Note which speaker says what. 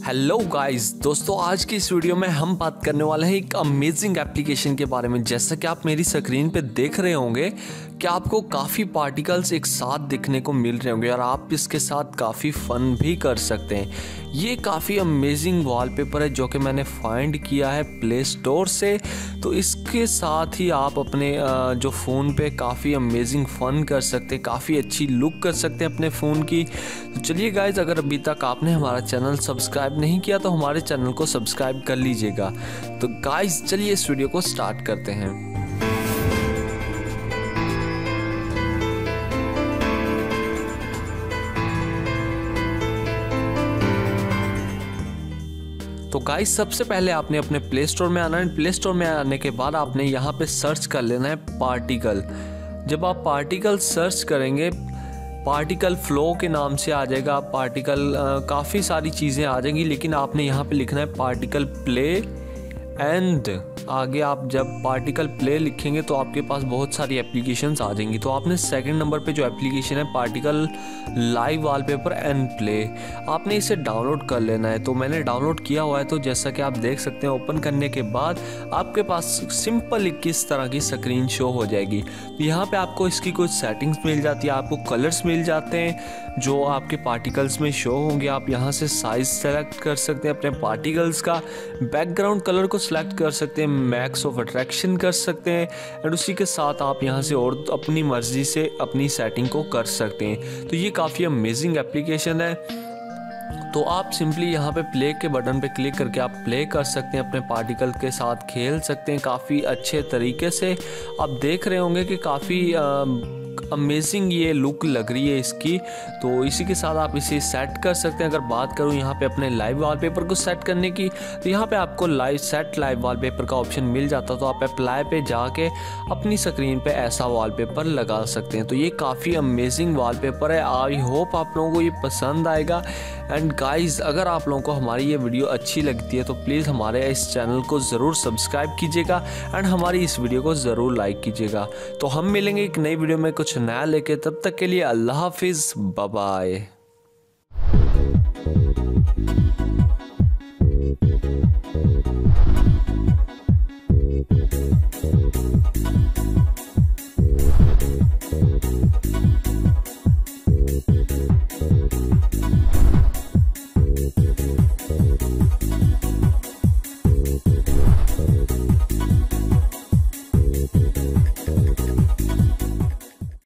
Speaker 1: Hello guys दोस्तों, आज की इस वीडियो में हम बात करने वाले हैं एक अमेजिंग एप्लीकेशन के बारे में। जैसा कि आप मेरी स्क्रीन पे देख रहे होंगे कि आपको काफ़ी पार्टिकल्स एक साथ दिखने को मिल रहे होंगे और आप इसके साथ काफ़ी फ़न भी कर सकते हैं। ये काफ़ी अमेजिंग वॉलपेपर है जो कि मैंने फाइंड किया है प्ले स्टोर से। तो इसके साथ ही आप अपने जो फ़ोन पे काफ़ी अमेजिंग फ़न कर सकते हैं, काफ़ी अच्छी लुक कर सकते हैं अपने फ़ोन की। तो चलिए गाइज, अगर अभी तक आपने हमारा चैनल सब्सक्राइब नहीं किया तो हमारे चैनल को सब्सक्राइब कर लीजिएगा। तो गाइज चलिए इस वीडियो को स्टार्ट करते हैं। तो गाइस सबसे पहले आपने अपने प्ले स्टोर में आना है। प्ले स्टोर में आने के बाद आपने यहाँ पे सर्च कर लेना है पार्टिकल। जब आप पार्टिकल सर्च करेंगे, पार्टिकल फ्लो के नाम से आ जाएगा। पार्टिकल काफ़ी सारी चीज़ें आ जाएंगी, लेकिन आपने यहाँ पे लिखना है पार्टिकल प्ले एंड आगे आप जब पार्टिकल प्ले लिखेंगे तो आपके पास बहुत सारी एप्लीकेशंस आ जाएंगी। तो आपने सेकंड नंबर पे जो एप्लीकेशन है particle live wallpaper and play, आपने इसे डाउनलोड कर लेना है। तो मैंने डाउनलोड किया हुआ है। तो जैसा कि आप देख सकते हैं, ओपन करने के बाद आपके पास सिंपल किस तरह की स्क्रीन शो हो जाएगी। तो यहाँ पर आपको इसकी कुछ सेटिंग्स मिल जाती है, आपको कलर्स मिल जाते हैं जो आपके पार्टिकल्स में शो होंगे। आप यहाँ से साइज सेलेक्ट कर सकते हैं अपने पार्टिकल्स का, बैकग्राउंड कलर को सिलेक्ट कर सकते हैं, मैक्स ऑफ अट्रैक्शन कर सकते हैं एंड उसी के साथ आप यहाँ से और अपनी मर्जी से अपनी सेटिंग को कर सकते हैं। तो ये काफ़ी अमेजिंग एप्लीकेशन है। तो आप सिंपली यहाँ पे प्ले के बटन पे क्लिक करके आप प्ले कर सकते हैं, अपने पार्टिकल के साथ खेल सकते हैं काफ़ी अच्छे तरीके से। आप देख रहे होंगे कि काफ़ी अमेजिंग ये लुक लग रही है इसकी। तो इसी के साथ आप इसे सेट कर सकते हैं। अगर बात करूँ यहाँ पे अपने लाइव वॉलपेपर को सेट करने की, तो यहाँ पे आपको लाइव वॉलपेपर का ऑप्शन मिल जाता है। तो आप अप्लाई पे जाके अपनी स्क्रीन पे ऐसा वॉलपेपर लगा सकते हैं। तो ये काफ़ी अमेजिंग वॉलपेपर है। आई होप आप लोगों को ये पसंद आएगा। एंड गाइज, अगर आप लोगों को हमारी ये वीडियो अच्छी लगती है तो प्लीज़ हमारे इस चैनल को ज़रूर सब्सक्राइब कीजिएगा एंड हमारी इस वीडियो को ज़रूर लाइक कीजिएगा। तो हम मिलेंगे एक नई वीडियो में कुछ नया लेके। तब तक के लिए अल्लाह हाफिज़, बाय बाय।